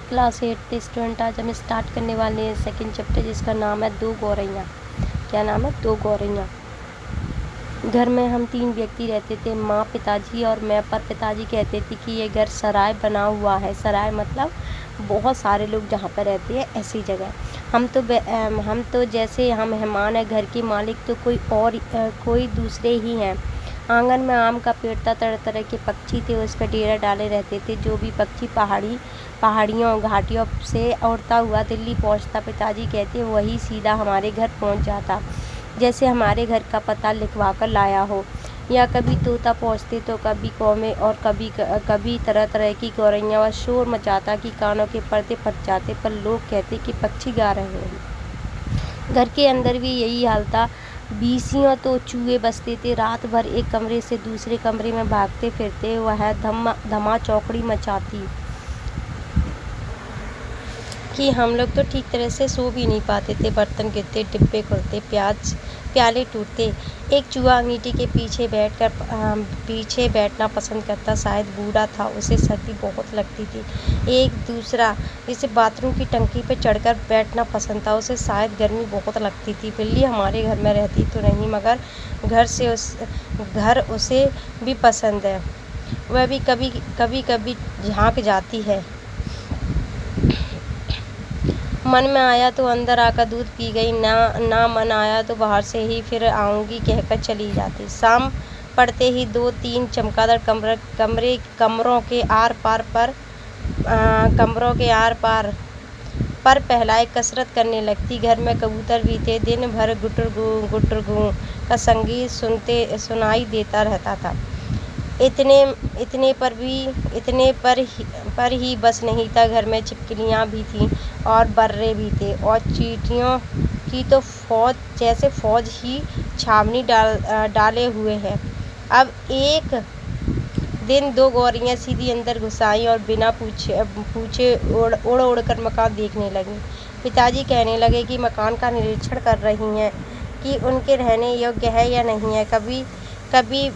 Class 8 student आज हम start करने वाले हैं सेकंड चैप्टर, जिसका नाम है दो गौरैया। क्या नाम है? दो गौरैया। घर में हम 3 व्यक्ति रहते थे, माँ, पिताजी और मैं। पर पिताजी कहते थे कि ये घर सराय बना हुआ है। सराय मतलब बहुत सारे लोग जहाँ पर रहते हैं ऐसी जगह। हम तो जैसे यहाँ मेहमान है, घर के मालिक तो कोई दूसरे ही हैं। आंगन में आम का पेड़ था, तरह तरह के पक्षी थे, उस पर डेरा डाले रहते थे। जो भी पक्षी पहाड़ियों घाटियों से उड़ता हुआ दिल्ली पहुंचता, पिताजी कहते वही सीधा हमारे घर पहुंच जाता, जैसे हमारे घर का पता लिखवा कर लाया हो। या कभी तोता पहुंचते तो कभी कौवे और कभी तरह तरह की गौरैया, और शोर मचाता कि कानों के पर्दे फट जाते। पर लोग कहते कि पक्षी गा रहे हैं। घर के अंदर भी यही हाल था। बीसियों तो चूहे बसते थे, रात भर एक कमरे से दूसरे कमरे में भागते फिरते। वह धमा चौकड़ी मचाती कि हम लोग तो ठीक तरह से सो भी नहीं पाते थे। बर्तन गिरते, डिब्बे खुलते, प्याले टूटते। एक चूहा अंगीठी के पीछे बैठना पसंद करता, शायद बूढ़ा था, उसे सर्दी बहुत लगती थी। एक दूसरा जिसे बाथरूम की टंकी पर चढ़कर बैठना पसंद था, उसे शायद गर्मी बहुत लगती थी। बिल्ली हमारे घर में रहती तो नहीं, मगर घर उसे भी पसंद है। वह भी कभी कभी झांक जाती है। मन में आया तो अंदर आकर दूध पी गई, ना मन आया तो बाहर से ही फिर आऊँगी कहकर चली जाती। शाम पड़ते ही 2-3 चमगादड़ कमरों के आर पार पर पहलाए कसरत करने लगती। घर में कबूतर भी थे, दिन भर गुटर गूं का संगीत सुनाई देता रहता था। इतने पर ही बस नहीं था, घर में छिपकलियाँ भी थीं और बर्रे भी थे, और चींटियों की तो फौज ही छावनी डाले हुए है। अब एक दिन 2 गौरैया सीधी अंदर घुस आईं और बिना पूछे उड़ कर मकान देखने लगीं। पिताजी कहने लगे कि मकान का निरीक्षण कर रही हैं कि उनके रहने योग्य है या नहीं है। कभी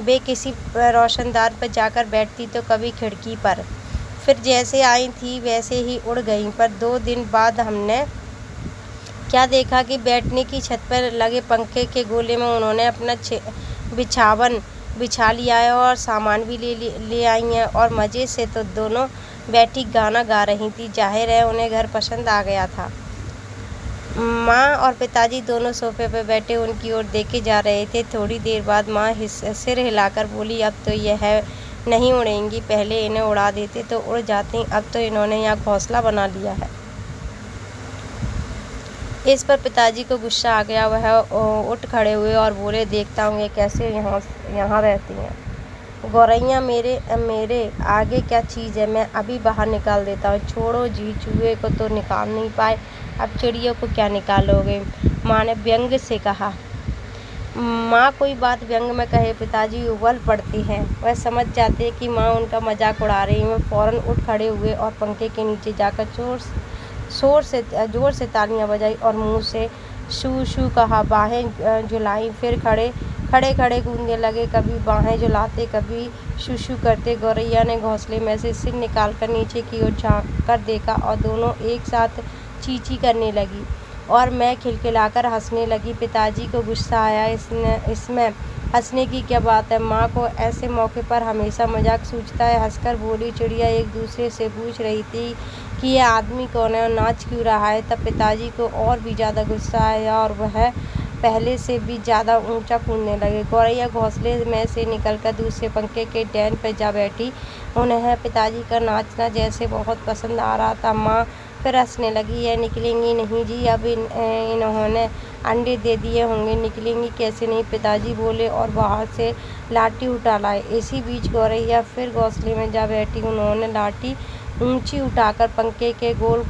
वे किसी रोशनदार पर जाकर बैठती तो कभी खिड़की पर। फिर जैसे आई थी वैसे ही उड़ गईं। पर 2 दिन बाद हमने क्या देखा कि बैठने की छत पर लगे पंखे के गोले में उन्होंने अपना बिछावन बिछा लिया है और सामान भी ले आई हैं, और मज़े से तो दोनों बैठी गाना गा रही थी। जाहिर है उन्हें घर पसंद आ गया था। माँ और पिताजी दोनों सोफे पर बैठे उनकी ओर देखे जा रहे थे। थोड़ी देर बाद माँ सिर हिलाकर बोली, अब तो यह नहीं उड़ेंगी, पहले इन्हें उड़ा देते तो उड़ जाती, अब तो इन्होंने यहाँ घोंसला बना लिया है। इस पर पिताजी को गुस्सा आ गया। वह उठ खड़े हुए और बोले, देखता हूँ ये कैसे यहाँ रहती हैं। गौरैया मेरे आगे क्या चीज़ है, मैं अभी बाहर निकाल देता हूँ। छोड़ो जी, चूहे को तो निकाल नहीं पाए, अब चिड़ियों को क्या निकालोगे, माँ ने व्यंग से कहा। माँ कोई बात व्यंग में कहे, पिताजी उबल पड़ते हैं। वह समझ जाते कि माँ उनका मजाक उड़ा रही है। वह फौरन उठ खड़े हुए और पंखे के नीचे जाकर जोर से तालियां बजाई और मुंह से शू शू कहा, बाहें झुलाई। फिर खड़े कूदने लगे, कभी बाहें झुलाते, कभी शू शू करते। गौरैया ने घोंसले में से सिर निकालकर नीचे की ओर झाँक कर देखा और दोनों एक साथ चींची करने लगी, और मैं खिलखिलाकर हंसने लगी। पिताजी को गुस्सा आया, इसमें हंसने की क्या बात है, माँ को ऐसे मौके पर हमेशा मजाक सूझता है। हंसकर बोली, चिड़िया एक दूसरे से पूछ रही थी कि यह आदमी कौन है और नाच क्यों रहा है। तब पिताजी को और भी ज़्यादा गुस्सा आया और वह पहले से भी ज़्यादा ऊंचा कूदने लगे। गौरैया घोंसले में से निकलकर दूसरे पंखे के डैन पर जा बैठी। उन्हें पिताजी का नाचना जैसे बहुत पसंद आ रहा था। माँ फिर हंसने लगी, यह निकलेंगी नहीं जी, अब इन्होंने अंडे दे दिए होंगे, निकलेंगी कैसे नहीं, पिताजी बोले और बाहर से लाठी उठा लाए। इसी बीच गौरैया फिर घोंसले में जा बैठी। उन्होंने लाठी ऊंची उठाकर पंखे के गोल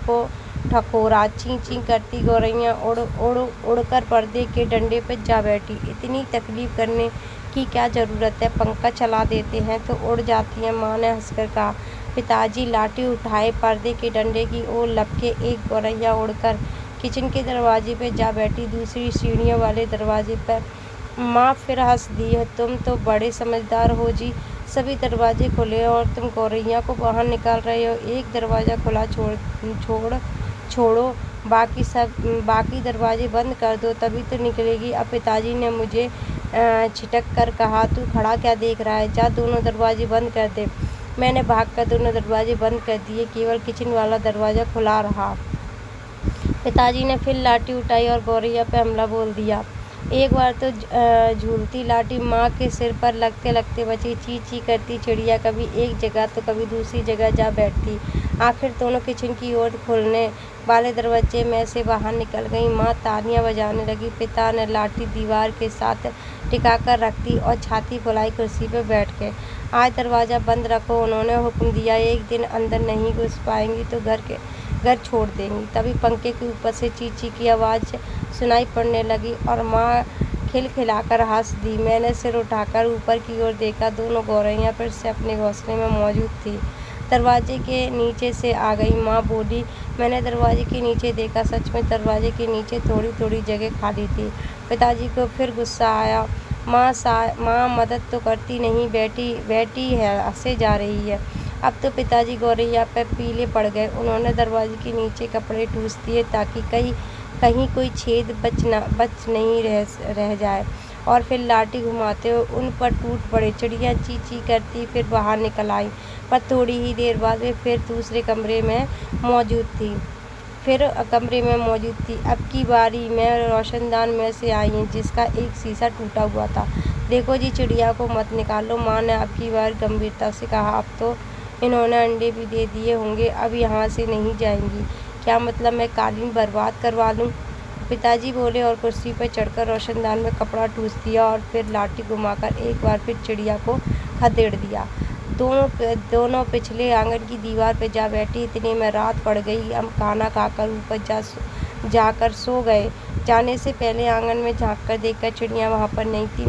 को ठकोरा। चीं चीं करती गौरैया उड़कर पर्दे के डंडे पर जा बैठी। इतनी तकलीफ करने की क्या ज़रूरत है, पंखा चला देते हैं तो उड़ जाती हैं, माँ ने हंसकर कहा। पिताजी लाठी उठाए पर्दे के डंडे की ओर लपके। एक गौरैया उड़कर किचन के दरवाजे पर जा बैठी, दूसरी सीढ़ियों वाले दरवाजे पर। माँ फिर हंस दी, तुम तो बड़े समझदार हो जी, सभी दरवाजे खुले और तुम गौरैया को बाहर निकाल रहे हो। एक दरवाज़ा खुला छोड़ो, बाकी दरवाजे बंद कर दो, तभी तो निकलेगी। अब पिताजी ने मुझे छिटक कर कहा, तू खड़ा क्या देख रहा है, जा दोनों दरवाजे बंद कर दे। मैंने भागकर दोनों दरवाजे बंद कर दिए, केवल किचन वाला दरवाज़ा खुला रहा। पिताजी ने फिर लाठी उठाई और गौरैया पे हमला बोल दिया। एक बार तो झूलती लाठी माँ के सिर पर लगते लगते बची। ची ची करती चिड़िया कभी एक जगह तो कभी दूसरी जगह जा बैठती। आखिर दोनों किचन की ओर खुलने वाले दरवाजे में से बाहर निकल गई। माँ तालियां बजाने लगी। पिता ने लाठी दीवार के साथ टिकाकर रख दी और छाती फुलाई कुर्सी पर बैठ गए। आज दरवाज़ा बंद रखो, उन्होंने हुक्म दिया। एक दिन अंदर नहीं घुस पाएंगी तो घर छोड़ देंगी। तभी पंखे के ऊपर से ची ची की आवाज़ सुनाई पड़ने लगी और माँ खिलखिलाकर हंस दी। मैंने सिर उठाकर ऊपर की ओर देखा। दोनों गौरैया फिर से अपने घोंसले में मौजूद थी। दरवाजे के नीचे से आ गई। माँ बोली, मैंने दरवाजे के नीचे देखा। सच में दरवाजे के नीचे थोड़ी थोड़ी जगह खाली थी। पिताजी को फिर गुस्सा आया। माँ मदद तो करती नहीं, बैठी है, हंसे जा रही है। अब तो पिताजी गौरैया पर पीले पड़ गए। उन्होंने दरवाजे के नीचे कपड़े ठूस दिए ताकि कहीं कोई छेद बच नहीं रह जाए, और फिर लाठी घुमाते हुए उन पर टूट पड़े। चिड़िया ची ची करती फिर बाहर निकल आई, पर थोड़ी ही देर बाद वे फिर दूसरे कमरे में मौजूद थी। अब की बारी में रोशनदान में से आई हैं, जिसका एक शीशा टूटा हुआ था। देखो जी, चिड़िया को मत निकालो, माँ ने अब की बार गंभीरता से कहा। अब तो इन्होंने अंडे भी दे दिए होंगे, अब यहाँ से नहीं जाएंगी। क्या मतलब मैं कालीन बर्बाद करवा लूँ? पिताजी बोले और कुर्सी पर चढ़कर रोशनदान में कपड़ा ठूस दिया और फिर लाठी घुमाकर एक बार फिर चिड़िया को खदेड़ दिया। दोनों पिछले आंगन की दीवार पर जा बैठी। इतने में रात पड़ गई। हम खाना खाकर ऊपर जाकर सो गए। जाने से पहले आंगन में झांककर देखकर चिड़िया वहाँ पर नहीं थी।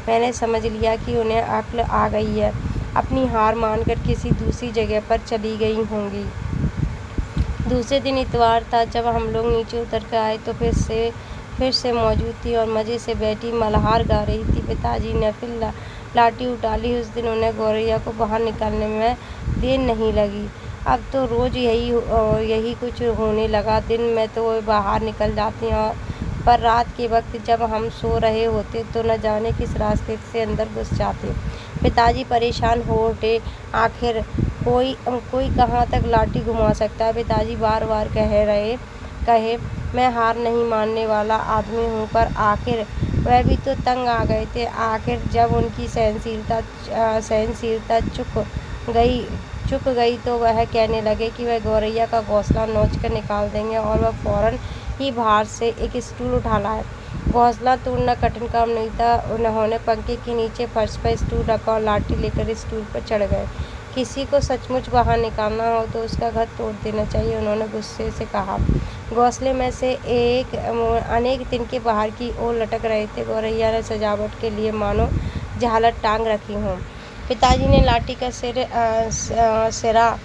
मैंने समझ लिया कि उन्हें अक्ल आ गई है। अपनी हार मानकर किसी दूसरी जगह पर चली गई होंगी। दूसरे दिन इतवार था। जब हम लोग नीचे उतर कर आए तो फिर से मौजूद थी और मज़े से बैठी मल्हार गा रही थी। पिताजी ने फिर लाठी उठा ली। उस दिन उन्हें गौरैया को बाहर निकालने में देर नहीं लगी। अब तो रोज़ यही कुछ होने लगा। दिन में तो वो बाहर निकल जाती हैं, पर रात के वक्त जब हम सो रहे होते तो न जाने किस रास्ते से अंदर घुस जाते। पिताजी परेशान हो उठे। आखिर कोई कहाँ तक लाठी घुमा सकता है? पिताजी बार बार कहे, मैं हार नहीं मानने वाला आदमी हूँ, पर आखिर वह भी तो तंग आ गए थे। आखिर जब उनकी सहनशीलता चुक गई तो वह कहने लगे कि वह गौरैया का घोंसला नोच कर निकाल देंगे, और वह फौरन ही बाहर से एक स्टूल उठा लाए। घोंसला तोड़ना कठिन काम नहीं था। उन्होंने पंखे के नीचे फर्श पर स्टूल रखा और लाठी लेकर स्टूल पर चढ़ गए। किसी को सचमुच बाहर निकालना हो तो उसका घर तोड़ देना चाहिए, उन्होंने गुस्से से कहा। घोंसले में से अनेक तिनके बाहर की ओर लटक रहे थे। गौरैया ने सजावट के लिए मानो झालर टांग रखी हों। पिताजी ने लाठी का सिरा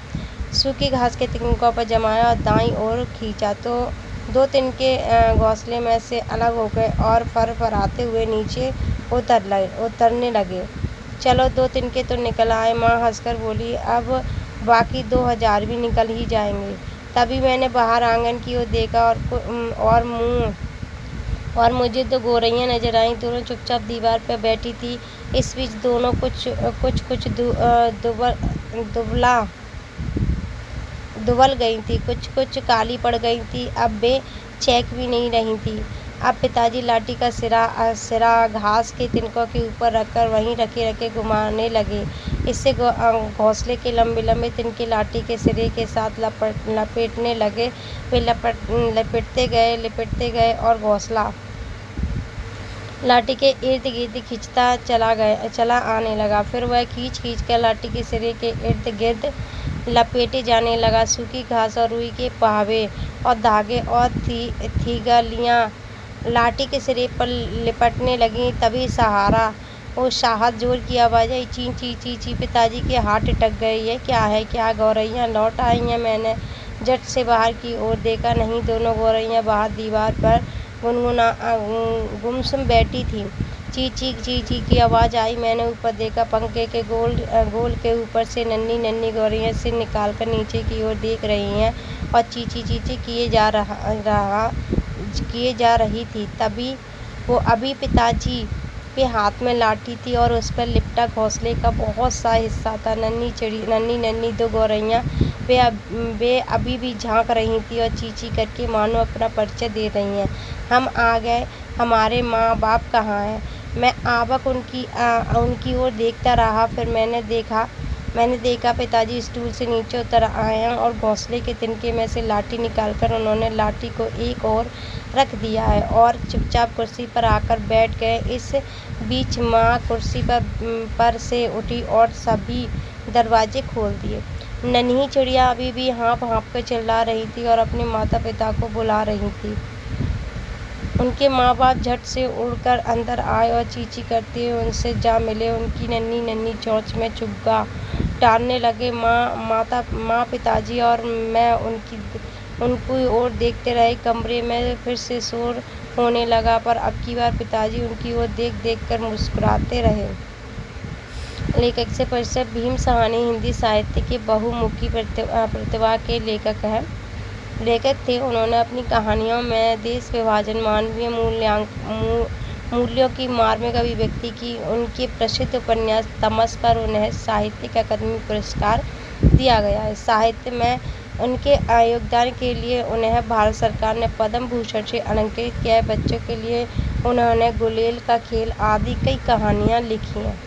सूखी घास के तिनकों पर जमाया और दाईं ओर खींचा तो दो तिनके घोंसले में से अलग हो गए और फरफराते हुए नीचे उतरने लगे। चलो, 2 तिनके तो निकल आए, माँ हंसकर बोली। अब बाकी 2000 भी निकल ही जाएंगे। तभी मैंने बाहर आंगन की ओर देखा और मुझे तो गौरैया नजर आई। दोनों चुपचाप दीवार पर बैठी थी। इस बीच दोनों कुछ दुबल गई थी, कुछ काली पड़ गई थी। अब वे चैक भी नहीं रही थी। अब पिताजी लाठी का सिरा घास के तिनकों के ऊपर रखकर वहीं रखे घुमाने लगे। इससे घोंसले के लंबे तिनके लाठी के सिरे के साथ लपेटने लगे। वे लिपटते गए और घोंसला लाठी के इर्द गिर्द खींचता चला आने लगा। फिर वह खींच कर लाठी के सिरे के इर्द गिर्द लपेटे जाने लगा। सूखी घास और रुई के पावे और धागे और थीगलियाँ लाठी के सिरे पर लिपटने लगीं। तभी शाहत जोर की आवाज़ आई, ची ची ची ची। पिताजी के हाथ टिटक गए। ये क्या है? क्या गौरैया लौट आई हैं? मैंने झट से बाहर की ओर देखा। नहीं, दोनों गौरैया बाहर दीवार पर गुमसुम बैठी थीं। चीं चीं की आवाज़ आई। मैंने ऊपर देखा, पंखे के गोल के ऊपर से नन्ही नन्ही गौरैया सिर निकालकर नीचे की ओर देख रही हैं और चीं चीं किए जा रही थी। अभी पिताजी के हाथ में लाठी थी और उस पर लिपटा घोंसले का बहुत सा हिस्सा था। नन्ही नन्ही दो गौरैया वे अभी भी झांक रही थी और चीं करके मानो अपना परिचय दे रही हैं। हम आ गए, हमारे माँ बाप कहाँ हैं? मैं आबक उनकी ओर देखता रहा। फिर मैंने देखा पिताजी स्टूल से नीचे उतर आए हैं और घोंसले के तिनके में से लाठी निकालकर उन्होंने लाठी को एक ओर रख दिया है और चुपचाप कुर्सी पर आकर बैठ गए। इस बीच माँ कुर्सी पर से उठी और सभी दरवाजे खोल दिए। नन्ही चिड़िया अभी भी हाँफ कर चिल्ला रही थी और अपने माता पिता को बुला रही थी। उनके माँ बाप झट से उड़कर अंदर आए और चीं करते हुए उनसे जा मिले। उनकी नन्ही नन्ही चोंच में चुग्गा डालने लगे। माँ, पिताजी और मैं उनकी ओर देखते रहे। कमरे में फिर से शोर होने लगा, पर अब की बार पिताजी उनकी ओर देख कर मुस्कुराते रहे। लेखक से परिचय। भीम साहनी हिंदी साहित्य के बहुमुखी प्रतिभा के लेखक थे। उन्होंने अपनी कहानियों में देश विभाजन, मानवीय मूल्यों की मार्मिक अभिव्यक्ति की। उनके प्रसिद्ध उपन्यास तमस पर उन्हें साहित्यिक अकादमी पुरस्कार दिया गया है। साहित्य में उनके योगदान के लिए उन्हें भारत सरकार ने पद्म भूषण से अलंकृत किया है। बच्चों के लिए उन्होंने गुलेल का खेल आदि कई कहानियाँ लिखी हैं।